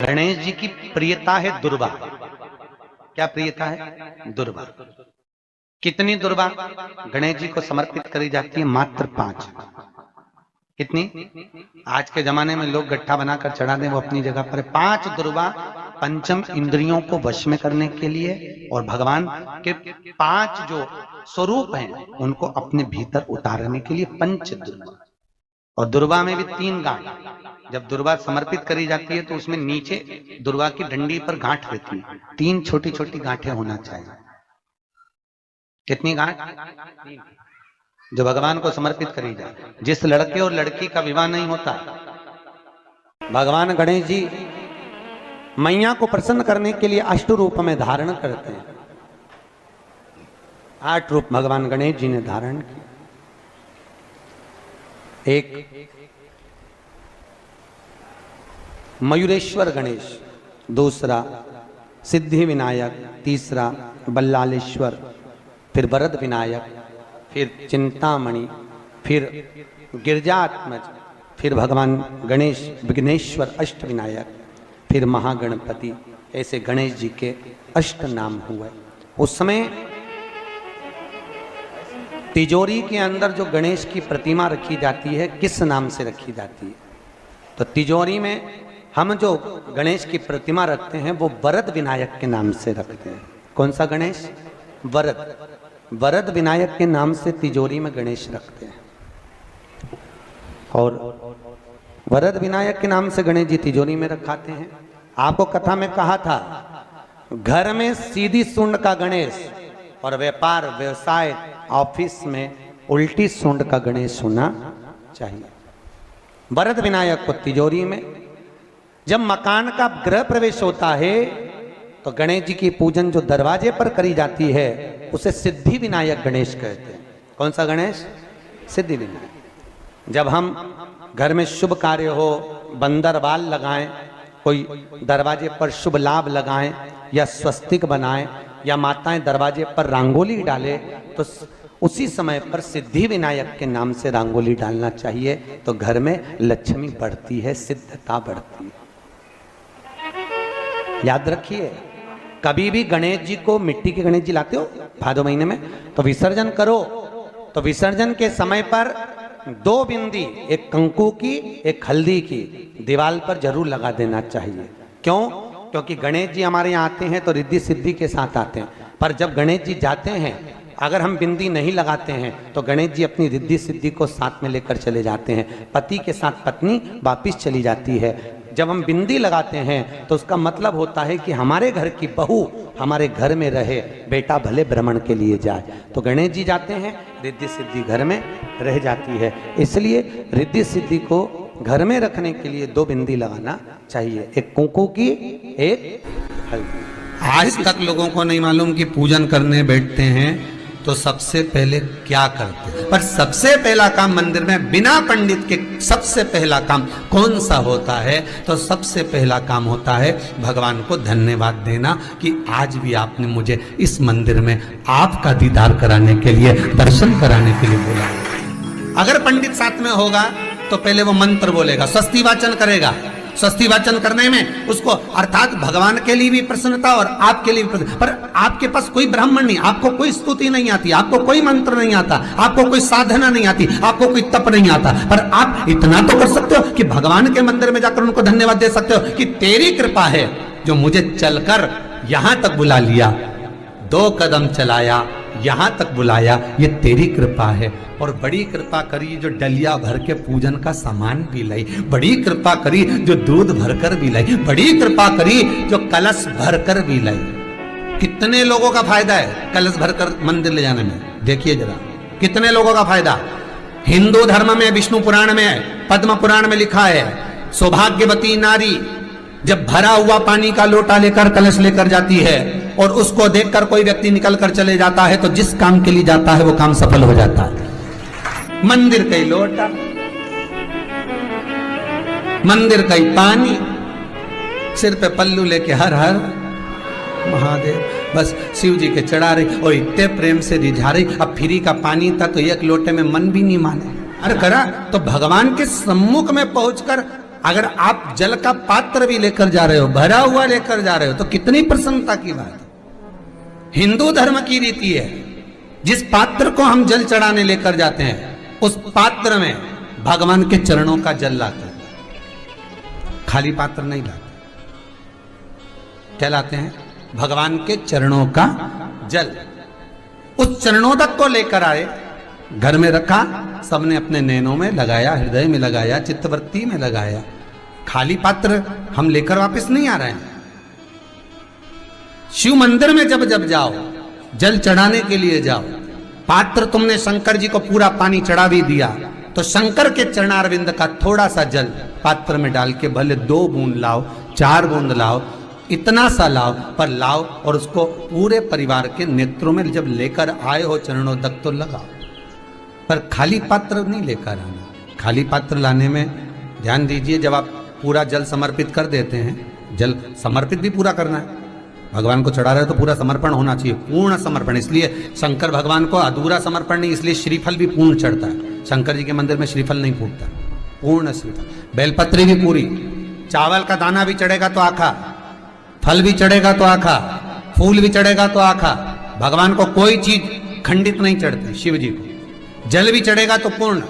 गणेश जी की प्रियता है दुर्वा। क्या प्रियता है? दुर्वा। कितनी दुर्वा गणेश जी को समर्पित करी जाती है? मात्र 5। कितनी? आज के जमाने में लोग गट्ठा बनाकर चढ़ा दें, वो अपनी जगह पर 5 दुर्वा पंचम इंद्रियों को वश में करने के लिए और भगवान के 5 जो स्वरूप हैं उनको अपने भीतर उतारने के लिए 5 दुर्वा। और दुर्वा में भी 3 गांठ। जब दुर्वा समर्पित करी जाती है तो उसमें नीचे दुर्वा की डंडी पर गांठ रहती है, 3 छोटी छोटी गांठें होना चाहिए। कितनी गांठ? जो भगवान को समर्पित करी जाए। जिस लड़के और लड़की का विवाह नहीं होता, भगवान गणेश जी मैया को प्रसन्न करने के लिए 8 रूप में धारण करते हैं। 8 रूप भगवान गणेश जी ने धारण किए। एक मयूरेश्वर गणेश, दूसरा सिद्धि विनायक, तीसरा बल्लालेश्वर, फिर वरद विनायक, फिर चिंतामणि, फिर गिरजात्मज, फिर भगवान गणेश विघ्नेश्वर अष्ट विनायक, फिर महागणपति। ऐसे गणेश जी के 8 नाम हुए। उस समय तिजोरी के अंदर जो गणेश की प्रतिमा रखी जाती है किस नाम से रखी जाती है? तो तिजोरी में हम जो गणेश की प्रतिमा रखते हैं वो वरद विनायक के नाम से रखते हैं। कौन सा गणेश? वरद। वरद विनायक के नाम से तिजोरी में गणेश रखते हैं। और वरद विनायक के नाम से गणेश जी तिजोरी में रखाते हैं। आपको कथा में कहा था, घर में सीधी सूंड का गणेश और व्यापार व्यवसाय ऑफिस में उल्टी सूंड का गणेश होना चाहिए। वरद विनायक को तिजोरी में। जब मकान का गृह प्रवेश होता है तो गणेश जी की पूजन जो दरवाजे पर करी जाती है उसे सिद्धि विनायक गणेश कहते हैं। कौन सा गणेश? सिद्धि विनायक। जब हम घर में शुभ कार्य हो, बंदर बाल लगाएं, कोई दरवाजे पर शुभ लाभ लगाएं या स्वस्तिक बनाएं या माताएं दरवाजे पर रंगोली डाले तो उसी समय पर सिद्धि विनायक के नाम से रंगोली डालना चाहिए। तो घर में लक्ष्मी बढ़ती है, सिद्धता बढ़ती है। याद रखिए, कभी भी गणेश जी को, मिट्टी के गणेश जी लाते हो भादो महीने में, तो विसर्जन करो तो विसर्जन के समय पर 2 बिंदी, एक कंकु की एक हल्दी की, दीवार पर जरूर लगा देना चाहिए। क्यों? क्योंकि गणेश जी हमारे यहाँ आते हैं तो रिद्धि सिद्धि के साथ आते हैं, पर जब गणेश जी जाते हैं अगर हम बिंदी नहीं लगाते हैं तो गणेश जी अपनी रिद्धि सिद्धि को साथ में लेकर चले जाते हैं। पति के साथ पत्नी वापिस चली जाती है। जब हम बिंदी लगाते हैं तो उसका मतलब होता है कि हमारे घर की बहू हमारे घर में रहे, बेटा भले भ्रमण के लिए जाए। तो गणेश जी जाते हैं, रिद्धि सिद्धि घर में रह जाती है। इसलिए रिद्धि सिद्धि को घर में रखने के लिए 2 बिंदी लगाना चाहिए, एक कुंकू की, एक हल्दी। आज तक लोगों को नहीं मालूम कि पूजन करने बैठते हैं तो सबसे पहले क्या करते हैं। पर सबसे पहला काम मंदिर में बिना पंडित के सबसे पहला काम कौन सा होता है? तो सबसे पहला काम होता है भगवान को धन्यवाद देना कि आज भी आपने मुझे इस मंदिर में आपका दीदार कराने के लिए, दर्शन कराने के लिए बोला। अगर पंडित साथ में होगा तो पहले वो मंत्र बोलेगा, स्वस्ति वाचन करेगा। स्वस्ति वाचन करने में उसको अर्थात भगवान के लिए भी प्रसन्नता और आपके लिए भी प्रसन्नता। पर आपके पास कोई ब्राह्मण नहीं, आपको कोई स्तुति नहीं आती, आपको कोई मंत्र नहीं आता, आपको कोई साधना नहीं आती, आपको कोई तप नहीं आता, पर आप इतना तो कर सकते हो कि भगवान के मंदिर में जाकर उनको धन्यवाद दे सकते हो कि तेरी कृपा है जो मुझे चलकर यहां तक बुला लिया, 2 कदम चलाया, यहां तक बुलाया, ये तेरी कृपा है। और बड़ी कृपा करी जो डलिया भर के पूजन का सामान भी लाई, बड़ी कृपा करी जो दूध भरकर भी लाई, बड़ी कृपा करी जो कलश भरकर भी लाई। कितने लोगों का फायदा है कलश भरकर मंदिर ले जाने में? देखिए जरा, कितने लोगों का फायदा। हिंदू धर्म में, विष्णु पुराण में, पद्म पुराण में लिखा है, सौभाग्यवती नारी जब भरा हुआ पानी का लोटा लेकर कलश लेकर जाती है और उसको देखकर कोई व्यक्ति निकल कर चले जाता है तो जिस काम के लिए जाता है वो काम सफल हो जाता है। मंदिर का ही लोटा, मंदिर का ही पानी, सिर पे पल्लू लेके हर हर महादेव, बस शिव जी के चढ़ा रही और इतने प्रेम से रिझा रही। अब फ्री का पानी था तो 1 लोटे में मन भी नहीं माने। अरे करा तो भगवान के सम्मुख में पहुंचकर अगर आप जल का पात्र भी लेकर जा रहे हो, भरा हुआ लेकर जा रहे हो, तो कितनी प्रसन्नता की बात है। हिंदू धर्म की रीति है, जिस पात्र को हम जल चढ़ाने लेकर जाते हैं उस पात्र में भगवान के चरणों का जल लाते हैं, खाली पात्र नहीं लाते। क्या लाते हैं? भगवान के चरणों का जल। उस चरणोदक को लेकर आए, घर में रखा, सबने अपने नैनों में लगाया, हृदय में लगाया, चित्तवृत्ति में लगाया। खाली पात्र हम लेकर वापस नहीं आ रहे हैं। शिव मंदिर में जब जब जाओ, जल चढ़ाने के लिए जाओ, पात्र तुमने शंकर जी को पूरा पानी चढ़ा भी दिया, तो शंकर के चरणारविंद का थोड़ा सा जल पात्र में डाल के भले 2 बूंद लाओ, 4 बूंद लाओ, इतना सा लाओ, पर लाओ और उसको पूरे परिवार के नेत्रों में जब लेकर आए हो चरणोदक तो लगाओ। पर खाली पात्र नहीं लेकर आना। खाली पात्र लाने में ध्यान दीजिए, जब आप पूरा जल समर्पित कर देते हैं, जल समर्पित भी पूरा करना है, भगवान को चढ़ा रहे हो तो पूरा समर्पण होना चाहिए, पूर्ण समर्पण। इसलिए शंकर भगवान को अधूरा समर्पण नहीं, इसलिए श्रीफल भी पूर्ण चढ़ता है। शंकर जी के मंदिर में श्रीफल नहीं फूटता, पूर्ण श्रीफल। बेलपत्री भी पूरी, चावल का दाना भी चढ़ेगा तो आखा, फल भी चढ़ेगा तो आखा, फूल भी चढ़ेगा तो आखा। भगवान को कोई चीज खंडित नहीं चढ़ती, शिव जी को जल भी चढ़ेगा तो पूर्ण।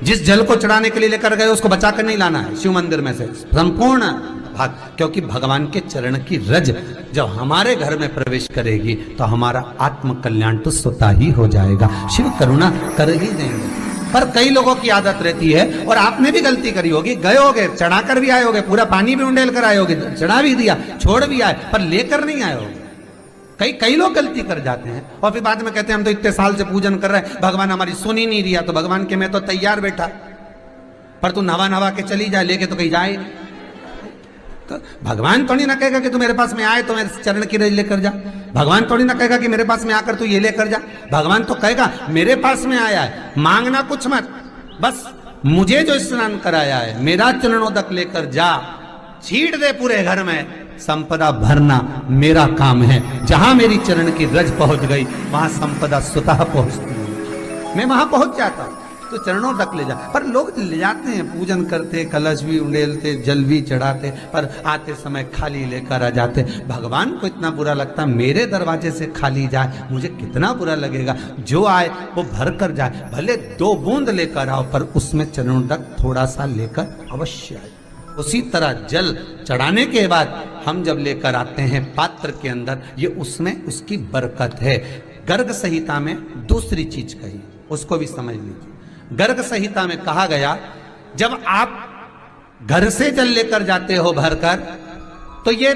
जिस जल को चढ़ाने के लिए लेकर गए उसको बचा कर नहीं लाना है शिव मंदिर में से, संपूर्ण भाग। क्योंकि भगवान के चरण की रज जब हमारे घर में प्रवेश करेगी तो हमारा आत्म कल्याण तो स्वतः ही हो जाएगा। शिव करुणा कर ही देंगे। पर कई लोगों की आदत रहती है, और आपने भी गलती करी होगी, गए होगे, चढ़ा कर भी आए होगे, पूरा पानी भी उंडेल कर आए होगे, चढ़ा भी दिया, छोड़ भी आए, पर लेकर नहीं आए होगे। कई लोग गलती कर जाते हैं और फिर बाद में कहते हैं हम तो इतने साल से पूजन कर रहे हैं, भगवान हमारी सुन ही नहीं दिया। तो भगवान के मैं तो तैयार बैठा, पर तू नवा के चली जाए, लेके तो कहीं जाए। तो भगवान थोड़ी ना कहेगा कि तू मेरे पास में आए तो मेरे चरण की रज लेकर जा। भगवान थोड़ी ना कहेगा कि मेरे पास में आकर तू ये लेकर जा। भगवान तो कहेगा मेरे पास में आया है, मांगना कुछ मत, बस मुझे जो स्नान कराया है मेरा चरणोदक लेकर जा, छीट दे पूरे घर में, संपदा भरना मेरा काम है। जहां मेरी चरण की रज पहुंच गई वहां संपदा स्वतः पहुंचती है, मैं वहां पहुंच जाता हूं। तो चरणों तक ले जा, पर लोग ले जाते हैं, पूजन करते, कलश भी उंडेलते, जल भी चढ़ाते, पर आते समय खाली लेकर आ जाते। भगवान को इतना बुरा लगता, मेरे दरवाजे से खाली जाए, मुझे कितना बुरा लगेगा। जो आए वो भर कर जाए, भले 2 बूंद लेकर आओ, पर उसमें चरणों तक थोड़ा सा लेकर अवश्य आए। उसी तरह जल चढ़ाने के बाद हम जब लेकर आते हैं पात्र के अंदर, ये उसमें उसकी बरकत है। गर्ग संहिता में दूसरी चीज कही, उसको भी समझ लीजिए। गर्ग संहिता में कहा गया, जब आप घर से जल लेकर जाते हो भरकर, तो ये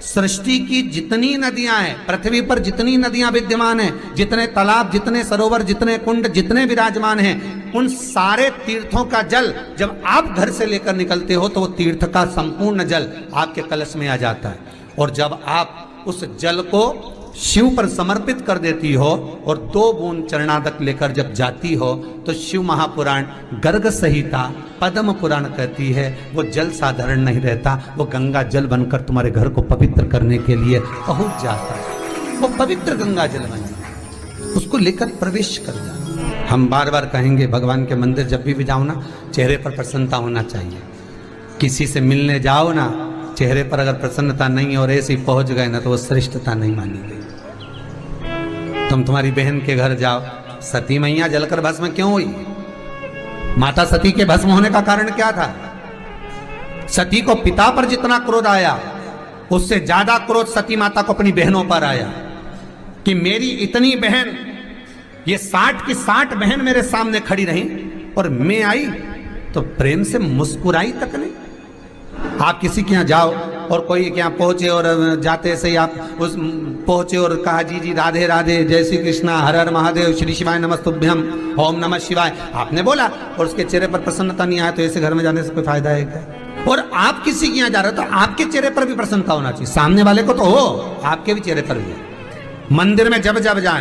सृष्टि की जितनी नदियां हैं, पृथ्वी पर जितनी नदियां विद्यमान हैं, जितने तालाब, जितने सरोवर, जितने कुंड, जितने विराजमान हैं, उन सारे तीर्थों का जल जब आप घर से लेकर निकलते हो तो वो तीर्थ का संपूर्ण जल आपके कलश में आ जाता है। और जब आप उस जल को शिव पर समर्पित कर देती हो और 2 बूंद चरणादक लेकर जब जाती हो, तो शिव महापुराण गर्ग संहिता पद्म पुराण कहती है वो जल साधारण नहीं रहता, वो गंगा जल बनकर तुम्हारे घर को पवित्र करने के लिए पहुंच जाता है। वो पवित्र गंगा जल बन जाता, उसको लेकर प्रवेश कर जाता। हम बार बार कहेंगे, भगवान के मंदिर जब भी जाओ ना, चेहरे पर प्रसन्नता होना चाहिए। किसी से मिलने जाओ ना, चेहरे पर अगर प्रसन्नता नहीं और ऐसे ही पहुंच गए ना, तो वो श्रेष्ठता नहीं मानी गई। तुम तुम्हारी बहन के घर जाओ, सती मैया जलकर भस्म क्यों हुई? माता सती के भस्म होने का कारण क्या था? सती को पिता पर जितना क्रोध आया, उससे ज्यादा क्रोध सती माता को अपनी बहनों पर आया कि मेरी इतनी बहन, ये 60 की 60 बहन मेरे सामने खड़ी रही और मैं आई तो प्रेम से मुस्कुराई तक नहीं। आप किसी के यहाँ जाओ और कोई के यहाँ पहुंचे और जाते से ही आप उस पहुंचे और कहा जी जी राधे राधे, जय श्री कृष्णा, हर हर महादेव, श्री शिवाय नमस्तुभ्यम, ओम नमः शिवाय, आपने बोला और उसके चेहरे पर प्रसन्नता नहीं आया, तो ऐसे घर में जाने से कोई फायदा है क्या? और आप किसी के यहाँ जा रहे हो तो आपके चेहरे पर भी प्रसन्नता होना चाहिए, सामने वाले को तो हो, आपके भी चेहरे पर भी। मंदिर में जब जब जाए